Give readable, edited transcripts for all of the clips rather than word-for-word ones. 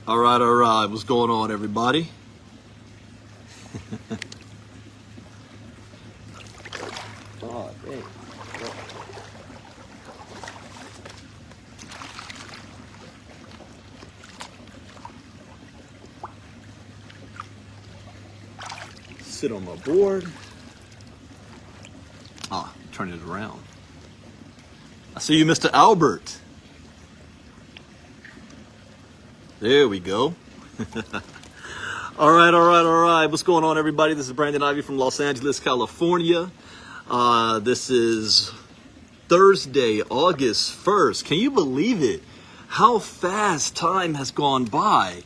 All right. What's going on, everybody? Oh, dang. Sit on my board. Turn it around. I see you, Mr. Albert. There we go. All right. What's going on, everybody? This is Brandon Ivey from Los Angeles, California. This is Thursday, August 1st. Can you believe it? How fast time has gone by.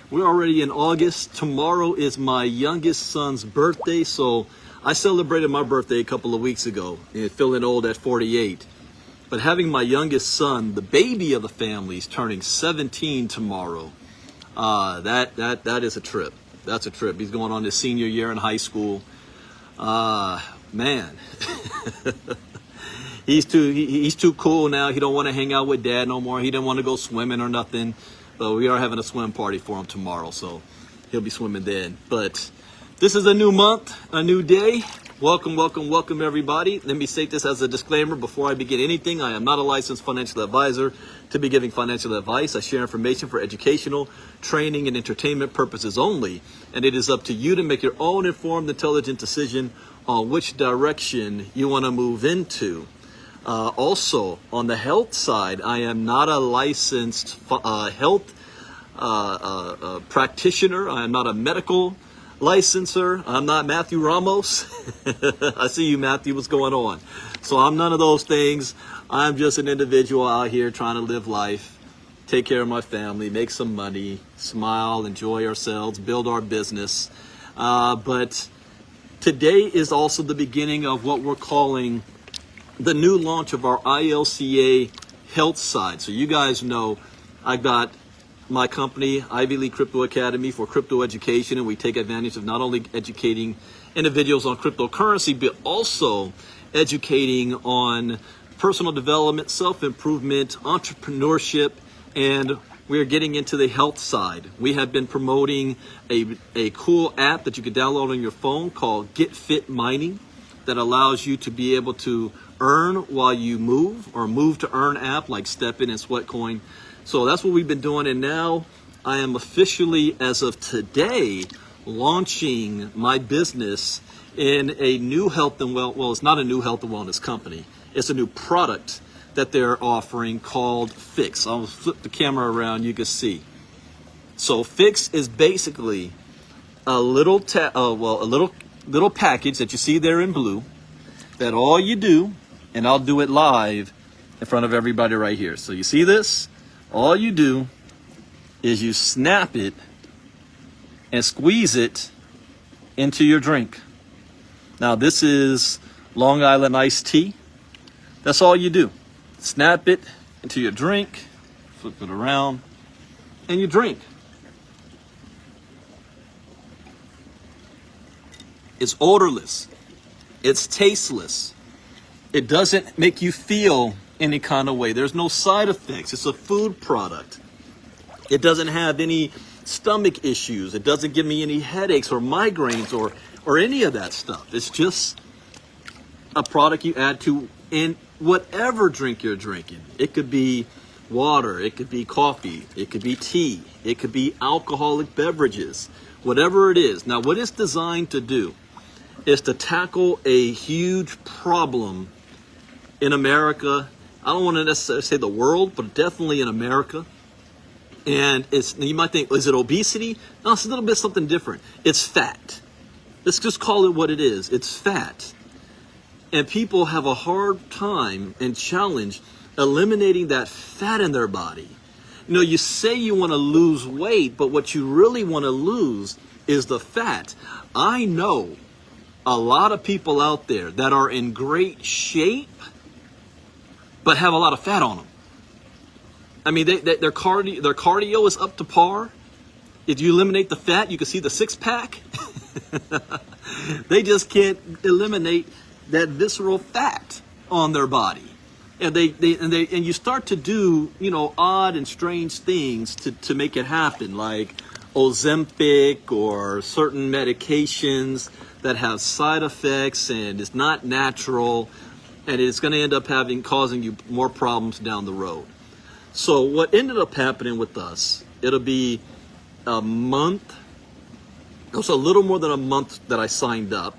We're already in August. Tomorrow is my youngest son's birthday, so I celebrated my birthday a couple of weeks ago, feeling old at 48. But having my youngest son, the baby of the family, is turning 17 tomorrow. That is a trip. That's a trip. He's going on his senior year in high school. Man, he's too cool now. He don't want to hang out with dad no more. He didn't want to go swimming or nothing. But we are having a swim party for him tomorrow, so he'll be swimming then. But this is a new month, a new day. Welcome, everybody. Let me state this as a disclaimer before I begin anything. I am not a licensed financial advisor to be giving financial advice. I share information for educational, training, and entertainment purposes only. And it is up to you to make your own informed, intelligent decision on which direction you want to move into. Also, on the health side, I am not a licensed health practitioner. I am not a medical licenser. I'm not Matthew Ramos. I see you, Matthew. What's going on? So I'm none of those things. I'm just an individual out here trying to live life, take care of my family, make some money, smile, enjoy ourselves, build our business. But today is also the beginning of what we're calling the new launch of our ILCA health side. So you guys know I got my company, Ivy League Crypto Academy, for crypto education, and we take advantage of not only educating individuals on cryptocurrency, but also educating on personal development, self-improvement, entrepreneurship, and we're getting into the health side. We have been promoting a cool app that you can download on your phone called Get Fit Mining that allows you to be able to earn while you move, or move to earn app like StepN and Sweatcoin. So that's what we've been doing, and now I am officially, as of today, launching my business in a new health and well, it's not a new health and wellness company. It's a new product that they're offering called pHix. I'll flip the camera around, you can see. So pHix is basically a little little package that you see there in blue, that all you do, and I'll do it live in front of everybody right here. So you see this? All you do is you snap it and squeeze it into your drink. Now this is Long Island iced tea. That's all you do. Snap it into your drink, flip it around, and you drink. It's odorless. It's tasteless. It doesn't make you feel any kind of way. There's no side effects. It's a food product. It doesn't have any stomach issues. It doesn't give me any headaches or migraines or any of that stuff. It's just a product you add to in whatever drink you're drinking. It could be water, it could be coffee, it could be tea, it could be alcoholic beverages, whatever it is. Now, what it's designed to do is to tackle a huge problem in America. I don't want to necessarily say the world, but definitely in America. And you might think, is it obesity? No, it's a little bit something different. It's fat. Let's just call it what it is. It's fat. And people have a hard time and challenge eliminating that fat in their body. You know, you say you want to lose weight, but what you really want to lose is the fat. I know a lot of people out there that are in great shape, but have a lot of fat on them. I mean, their cardio is up to par. If you eliminate the fat, you can see the six-pack. They just can't eliminate that visceral fat on their body. And and you start to do, you know, odd and strange things to make it happen, like Ozempic or certain medications that have side effects and it's not natural, and it's going to end up causing you more problems down the road. So what ended up happening with us, it'll be a month, it was a little more than a month that I signed up,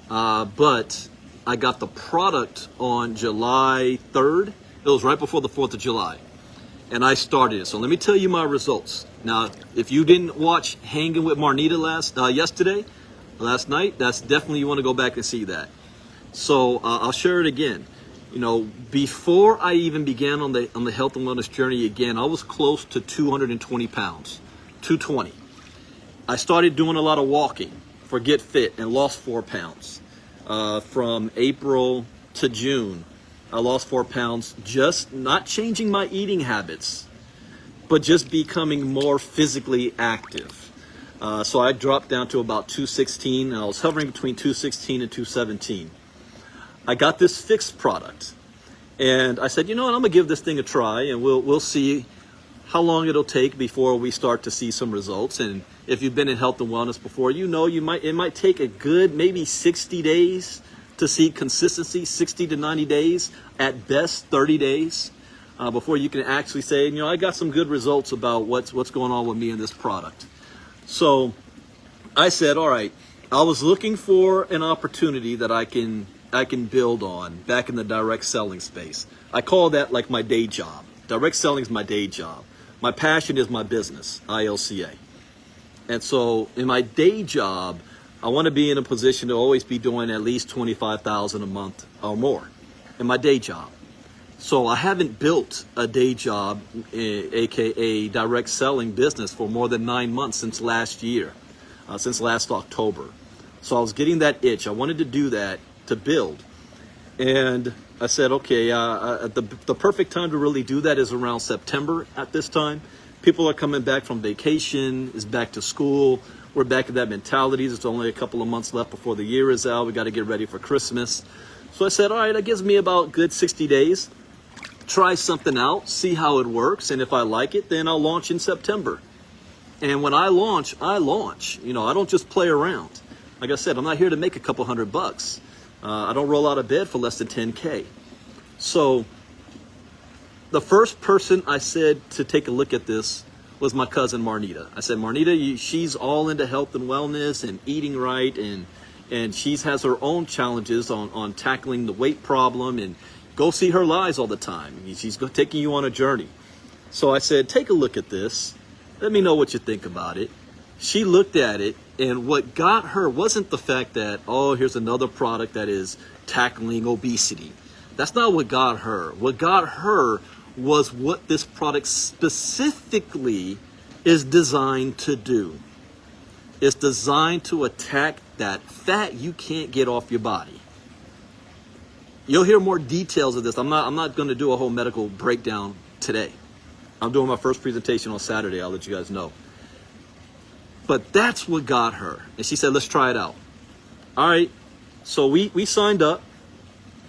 but I got the product on July 3rd. It was right before the 4th of July. And I started it. So let me tell you my results. Now, if you didn't watch Hanging with Marnita last night, that's definitely, you want to go back and see that. So I'll share it again. You know, before I even began on the health and wellness journey again, I was close to 220 pounds, 220. I started doing a lot of walking for Get Fit and lost 4 pounds. From April to June, I lost 4 pounds, just not changing my eating habits, but just becoming more physically active. So I dropped down to about 216, and I was hovering between 216 and 217. I got this pHix product, and I said, you know what, I'm gonna give this thing a try, and we'll see how long it'll take before we start to see some results. And if you've been in health and wellness before, you know it might take a good maybe 60 days to see consistency, 60 to 90 days, at best 30 days, before you can actually say, you know, I got some good results about what's going on with me in this product. So I said, all right, I was looking for an opportunity that I can build on back in the direct selling space. I call that like my day job. Direct selling is my day job. My passion is my business, ILCA. And so in my day job, I want to be in a position to always be doing at least $25,000 a month or more in my day job. So I haven't built a day job, aka direct selling business, for more than 9 months since last year, since last October. So I was getting that itch. I wanted to do that, to build. And I said, okay, the perfect time to really do that is around September at this time. People are coming back from vacation, it's back to school. We're back in that mentality. There's only a couple of months left before the year is out. We got to get ready for Christmas. So I said, all right, that gives me about good 60 days. Try something out, see how it works. And if I like it, then I'll launch in September. And when I launch, You know, I don't just play around. Like I said, I'm not here to make a couple $100. I don't roll out of bed for less than 10K. So the first person I said to take a look at this was my cousin Marnita. I said, Marnita, she's all into health and wellness and eating right, and she has her own challenges on tackling the weight problem, and go see her lives all the time. She's taking you on a journey. So I said, take a look at this. Let me know what you think about it. She looked at it, and what got her wasn't the fact that, oh, here's another product that is tackling obesity. That's not what got her. What got her was what this product specifically is designed to do. It's designed to attack that fat you can't get off your body. You'll hear more details of this. I'm not going to do a whole medical breakdown today. I'm doing my first presentation on Saturday. I'll let you guys know. But that's what got her. And she said, let's try it out. All right. So we signed up,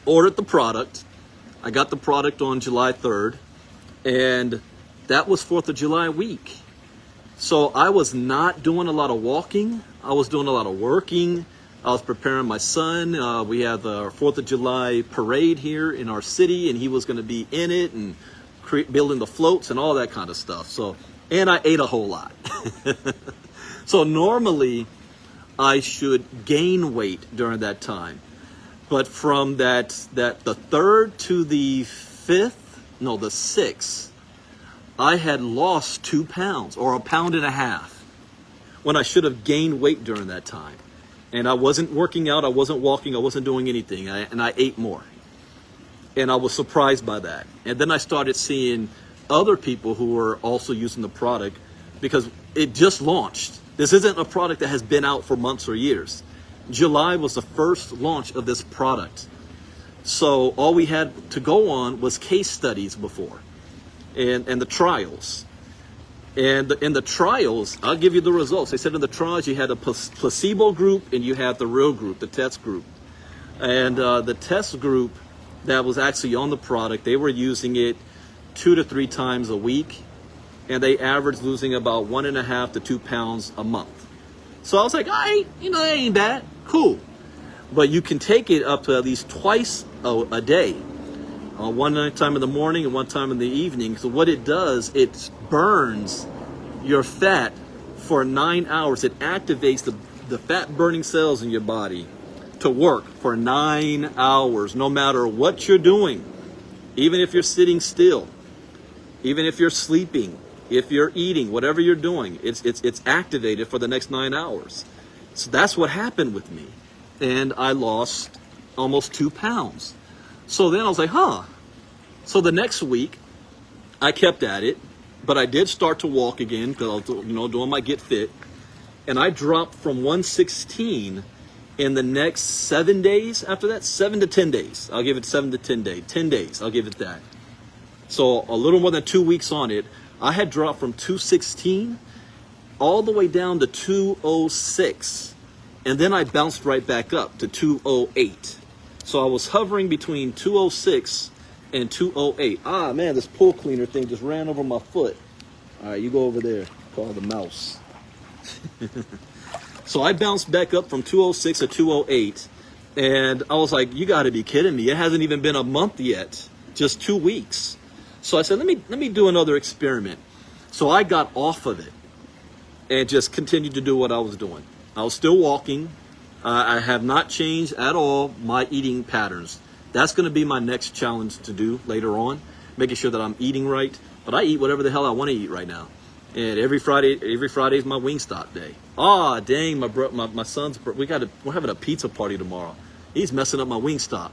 ordered the product. I got the product on July 3rd. And that was 4th of July week. So I was not doing a lot of walking. I was doing a lot of working. I was preparing my son. We have the 4th of July parade here in our city, and he was going to be in it and building the floats and all that kind of stuff. So, and I ate a whole lot. So normally I should gain weight during that time. But from the 3rd to the 5th, no, the 6th, I had lost 2 pounds or 1.5 pounds when I should have gained weight during that time. And I wasn't working out, I wasn't walking, I wasn't doing anything, and I ate more. And I was surprised by that. And then I started seeing other people who were also using the product, because it just launched. This isn't a product that has been out for months or years. July was the first launch of this product. So all we had to go on was case studies before, and the trials. And in the trials, I'll give you the results. They said in the trials you had a placebo group and you had the real group, the test group. And the test group that was actually on the product, they were using it 2 to 3 times a week, and they averaged losing about 1.5 to 2 pounds a month. So I was like, all right, that ain't bad, cool. But you can take it up to at least twice a day, one time in the morning and one time in the evening. So what it does, it burns your fat for 9 hours. It activates the fat burning cells in your body to work for 9 hours, no matter what you're doing. Even if you're sitting still, even if you're sleeping, if you're eating, whatever you're doing, it's activated for the next 9 hours. So that's what happened with me. And I lost almost 2 pounds. So then I was like, huh. So the next week, I kept at it, but I did start to walk again because I was, doing my Get Fit. And I dropped from 116 in the next 7 days after that, 7 to 10 days. I'll give it 7 to 10 days. 10 days, I'll give it that. So a little more than 2 weeks on it, I had dropped from 216 all the way down to 206. And then I bounced right back up to 208. So I was hovering between 206 and 208. Ah, man, this pool cleaner thing just ran over my foot. All right, you go over there. Call the mouse. So I bounced back up from 206 to 208. And I was like, you got to be kidding me. It hasn't even been a month yet. Just 2 weeks. So I said, let me do another experiment. So I got off of it and just continued to do what I was doing. I was still walking. I have not changed at all my eating patterns. That's going to be my next challenge to do later on, making sure that I'm eating right. But I eat whatever the hell I want to eat right now. And every Friday is my Wingstop day. Ah, dang, my son's, we're having a pizza party tomorrow. He's messing up my Wingstop.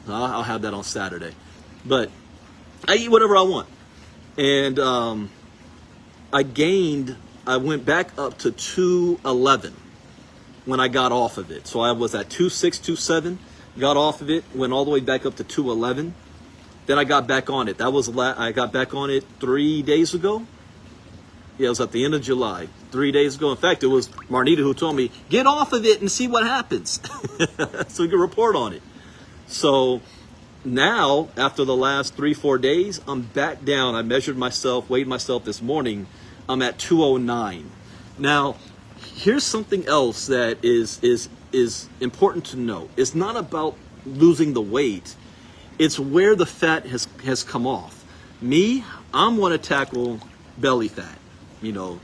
I'll have that on Saturday. But I eat whatever I want. And I went back up to 211 when I got off of it. So I was at 26, 27, got off of it, went all the way back up to 211. Then I got back on it. I got back on it 3 days ago. Yeah, it was at the end of July, 3 days ago. In fact, it was Marnita who told me, get off of it and see what happens. So we can report on it. So now, after the last 3-4 days, I'm back down. I measured myself, weighed myself this morning. I'm at 209. Now, here's something else that is important to know. It's not about losing the weight. It's where the fat has come off. Me, I'm going to tackle belly fat,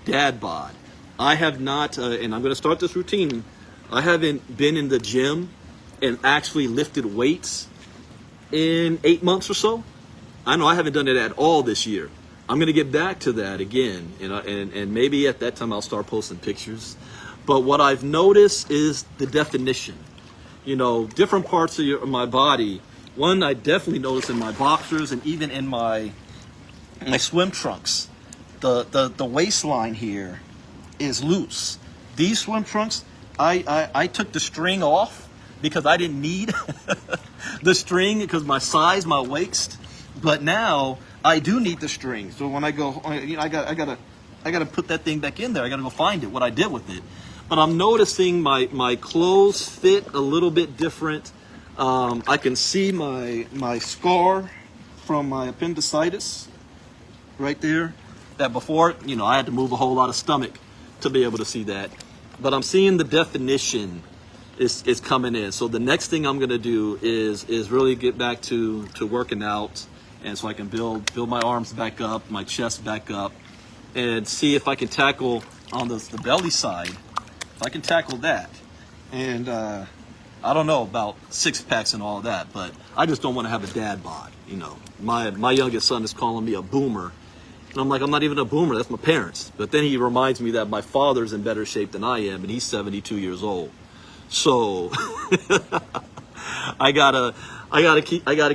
dad bod. I have not, and I'm going to start this routine. I haven't been in the gym and actually lifted weights in 8 months or so. I know I haven't done it at all this year. I'm going to get back to that again, and maybe at that time I'll start posting pictures. But what I've noticed is the definition. Different parts of my body. One, I definitely notice in my boxers and even in my swim trunks. The waistline here is loose. These swim trunks, I took the string off because I didn't need the string because my size, my waist. But now I do need the string. So when I go, I gotta put that thing back in there. I gotta go find it, what I did with it. But I'm noticing my clothes fit a little bit different. I can see my scar from my appendicitis right there. That before, I had to move a whole lot of stomach to be able to see that. But I'm seeing the definition is coming in. So the next thing I'm gonna do is really get back to working out, and so I can build my arms back up, my chest back up, and see if I can tackle on the belly side. If I can tackle that, and I don't know about 6-packs and all that, but I just don't want to have a dad bod. My youngest son is calling me a boomer. And I'm like, I'm not even a boomer, that's my parents. But then he reminds me that my father's in better shape than I am, and he's 72 years old. So I gotta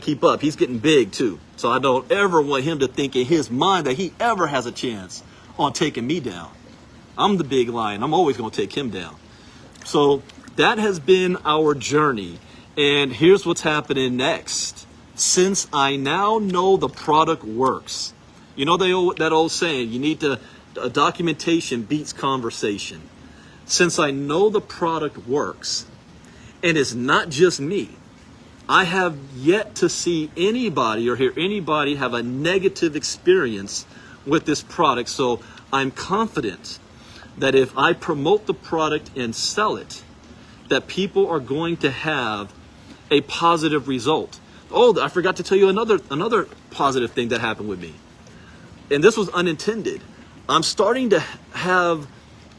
keep up. He's getting big too. So I don't ever want him to think in his mind that he ever has a chance on taking me down. I'm the big lion. I'm always gonna take him down. So that has been our journey. And here's what's happening next. Since I now know the product works, that old saying, documentation beats conversation. Since I know the product works, and it's not just me, I have yet to see anybody or hear anybody have a negative experience with this product. So I'm confident that if I promote the product and sell it, that people are going to have a positive result. Oh, I forgot to tell you another positive thing that happened with me. And this was unintended. I'm starting to have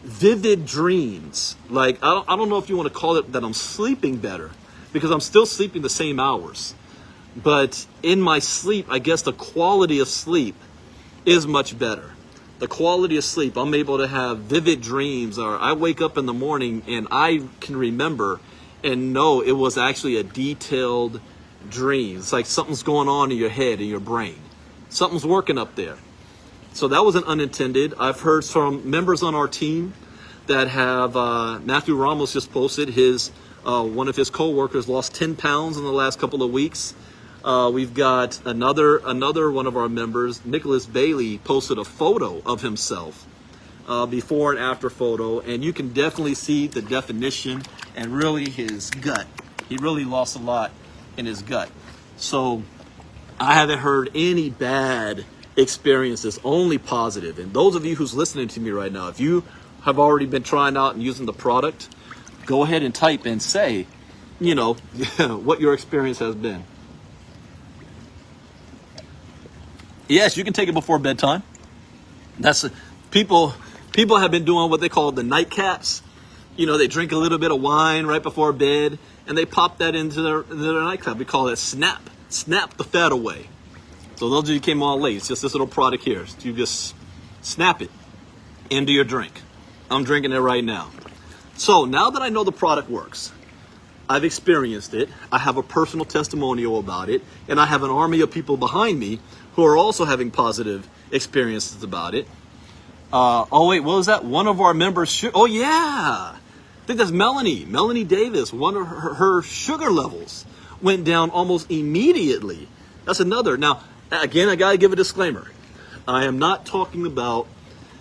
vivid dreams. Like, I don't know if you want to call it that I'm sleeping better, because I'm still sleeping the same hours. But in my sleep, I guess the quality of sleep is much better. The quality of sleep, I'm able to have vivid dreams, or I wake up in the morning and I can remember and know it was actually a detailed dream. It's like something's going on in your head, in your brain. Something's working up there. So that wasn't unintended. I've heard from members on our team that have, Matthew Ramos just posted his, one of his co-workers lost 10 pounds in the last couple of weeks. We've got another one of our members, Nicholas Bailey, posted a photo of himself, before and after photo, and you can definitely see the definition and really his gut. He really lost a lot in his gut. So I haven't heard any bad experiences, only positive. And those of you who's listening to me right now, if you have already been trying out and using the product, go ahead and type and say, you know, what your experience has been. Yes, you can take it before bedtime. That's people have been doing what they call the nightcaps. You know, they drink a little bit of wine right before bed and they pop that into their nightcap. We call it snap the fat away. So those of you who came on late, it's just this little product here. You just snap it into your drink. I'm drinking it right now. So now that I know the product works, I've experienced it, I have a personal testimonial about it, and I have an army of people behind me who are also having positive experiences about it. Oh wait, what was that? One of our members, oh yeah, I think that's Melanie Davis. One of her sugar levels went down almost immediately. That's another. Now, again, I gotta give a disclaimer. I am not talking about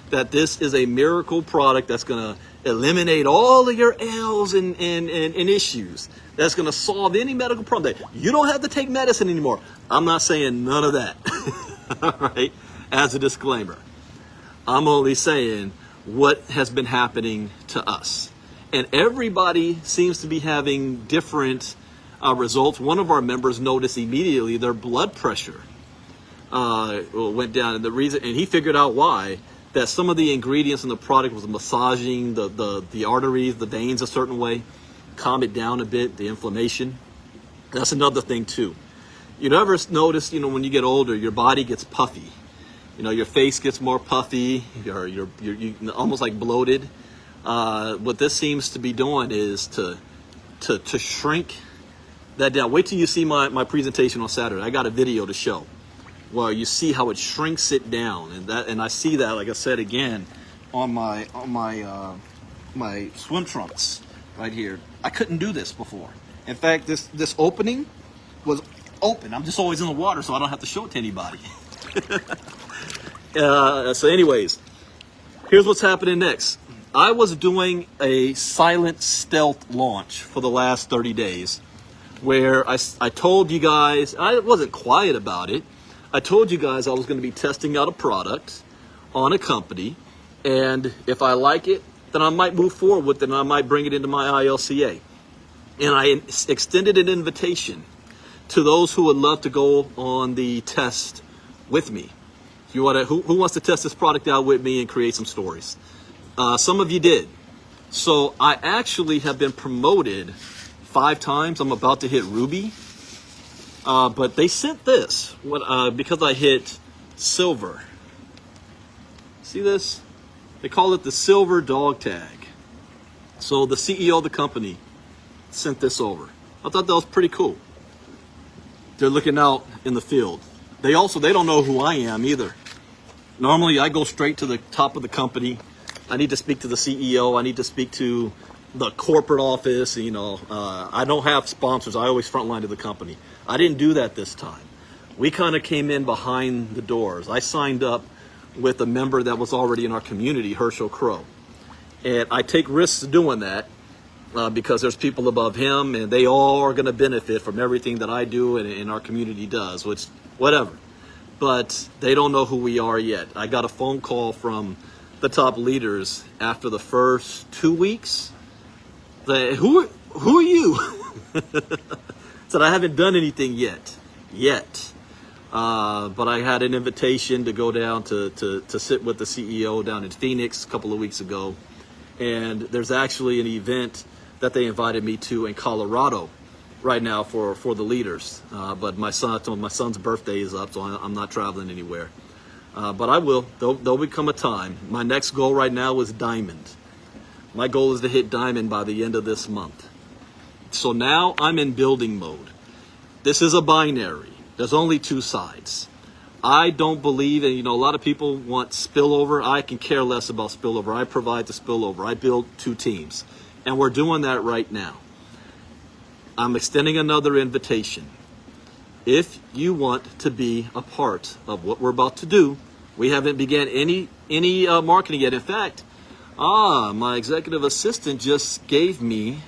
that this is a miracle product that's gonna eliminate all of your ails and issues. That's gonna solve any medical problem. That you don't have to take medicine anymore. I'm not saying none of that. All right, as a disclaimer. I'm only saying what has been happening to us. And everybody seems to be having different results. One of our members noticed immediately their blood pressure went down, and the reason, and he figured out why, that some of the ingredients in the product was massaging the arteries, the veins a certain way, calm it down a bit, the inflammation. That's another thing too. You never notice, you know, when you get older, your body gets puffy. You know, your face gets more puffy. You're almost like bloated. What this seems to be doing is to shrink that down. Wait till you see my presentation on Saturday. I got a video to show where you see how it shrinks it down, and I see that, like I said again, on my swim trunks right here. I couldn't do this before. In fact, this opening was open. I'm just always in the water, so I don't have to show it to anybody. So anyways, here's what's happening next. I was doing a silent stealth launch for the last 30 days where I told you guys, I wasn't quiet about it. I told you guys I was going to be testing out a product on a company, and if I like it, then I might move forward with it, and I might bring it into my ILCA. And I extended an invitation to those who would love to go on the test with me. You want to, who wants to test this product out with me and create some stories? Some of you did. So I actually have been promoted 5 times. I'm about to hit Ruby. But they sent this because I hit silver. See this? They call it the silver dog tag. So the CEO of the company sent this over. I thought that was pretty cool. They're looking out in the field. They don't know who I am either. Normally I go straight to the top of the company. I need to speak to the CEO. I need to speak to the corporate office. You know, I don't have sponsors. I always frontline to the company. I didn't do that this time. We kind of came in behind the doors. I signed up with a member that was already in our community, Herschel Crow. And I take risks doing that. because there's people above him, and they all are going to benefit from everything that I do and our community does, which, whatever. But they don't know who we are yet. I got a phone call from the top leaders after the first 2 weeks. Who are you? Said I haven't done anything yet. But I had an invitation to go down to sit with the CEO down in Phoenix a couple of weeks ago. And there's actually an event that they invited me to in Colorado right now for the leaders. But my son's birthday is up, so I'm not traveling anywhere. But I will. There'll become a time. My next goal right now is diamond. My goal is to hit diamond by the end of this month. So now I'm in building mode. This is a binary. There's only two sides. I don't believe, and a lot of people want spillover. I can care less about spillover. I provide the spillover. I build two teams. And we're doing that right now. I'm extending another invitation. If you want to be a part of what we're about to do, we haven't began any marketing yet. In fact, my executive assistant just gave me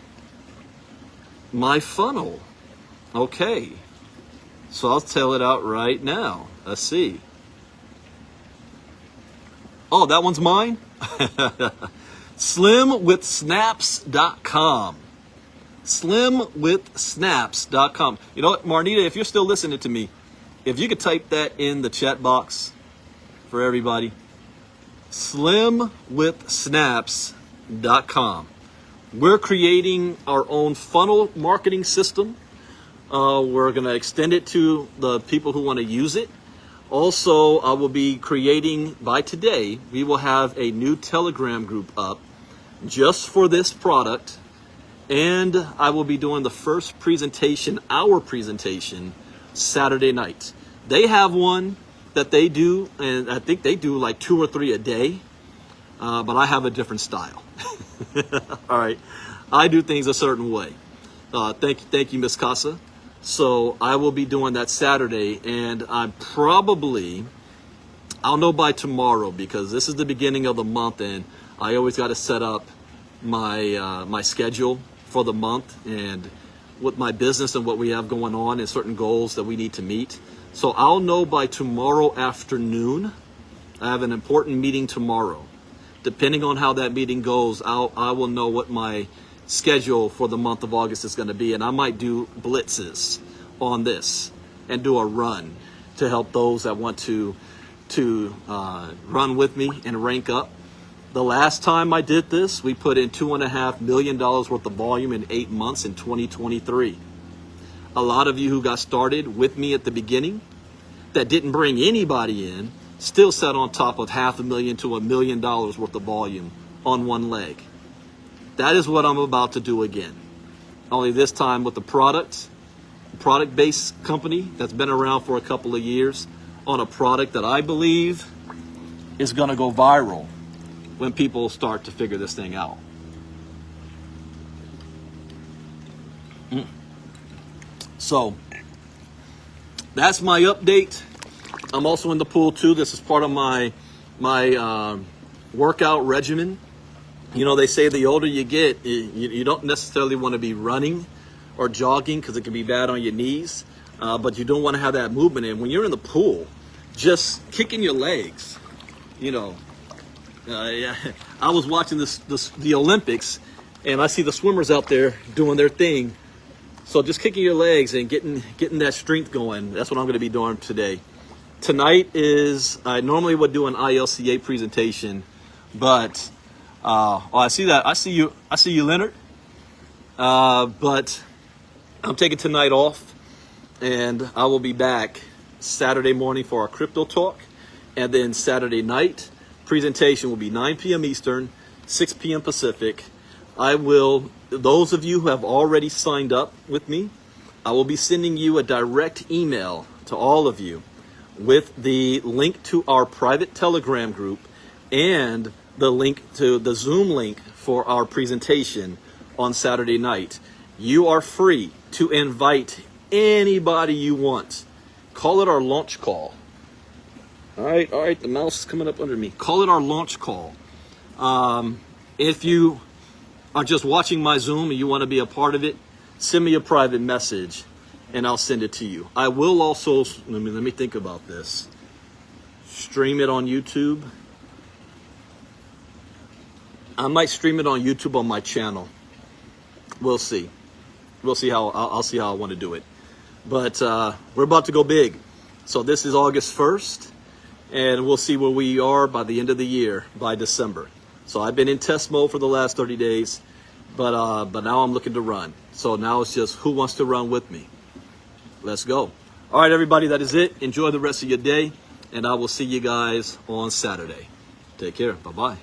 my funnel. Okay. So I'll tell it out right now. Let's see. Oh, that one's mine? Slimwithsnaps.com. Slimwithsnaps.com. You know what, Marnita, if you're still listening to me, if you could type that in the chat box for everybody. Slimwithsnaps.com. We're creating our own funnel marketing system. We're going to extend it to the people who want to use it. Also, I will be creating, by today, we will have a new Telegram group up just for this product. And I will be doing the first presentation, our presentation, Saturday night. They have one that they do, and I think they do like 2 or 3 a day. But I have a different style. All right. I do things a certain way. Thank you, Miss Casa. So I will be doing that Saturday, and I'll know by tomorrow, because this is the beginning of the month, and I always got to set up my schedule for the month and with my business and what we have going on and certain goals that we need to meet. So I'll know by tomorrow afternoon. I have an important meeting tomorrow. Depending on how that meeting goes, I will know what my schedule for the month of August is going to be, and I might do blitzes on this and do a run to help those that want to run with me and rank up. The last time I did this, we put in $2.5 million worth of volume in 8 months in 2023. A lot of you who got started with me at the beginning that didn't bring anybody in still sat on top of $500,000 to $1 million worth of volume on one leg. That is what I'm about to do again. Only this time with a product-based company that's been around for a couple of years on a product that I believe is going to go viral when people start to figure this thing out. So that's my update. I'm also in the pool too. This is part of my workout regimen. They say the older you get, you don't necessarily want to be running or jogging because it can be bad on your knees, but you don't want to have that movement. And when you're in the pool, just kicking your legs, I was watching the Olympics, and I see the swimmers out there doing their thing. So just kicking your legs and getting that strength going. That's what I'm going to be doing today. Tonight I normally would do an ILCA presentation, but I see that. I see you, Leonard. But I'm taking tonight off, and I will be back Saturday morning for our crypto talk, and then Saturday night presentation will be 9 p.m. Eastern, 6 p.m. Pacific. Those of you who have already signed up with me, I will be sending you a direct email to all of you with the link to our private Telegram group and the link to the Zoom link for our presentation on Saturday night. You are free to invite anybody you want. Call it our launch call. All right, the mouse is coming up under me. Call it our launch call. If you are just watching my Zoom and you want to be a part of it, send me a private message and I'll send it to you. I will also, let me think about this. Stream it on YouTube. I might stream it on YouTube on my channel. We'll see. We'll see how, I'll see how I want to do it. But we're about to go big. So this is August 1st, and we'll see where we are by the end of the year, by December. So I've been in test mode for the last 30 days, but now I'm looking to run. So now it's just who wants to run with me? Let's go. All right, everybody, that is it. Enjoy the rest of your day, and I will see you guys on Saturday. Take care. Bye-bye.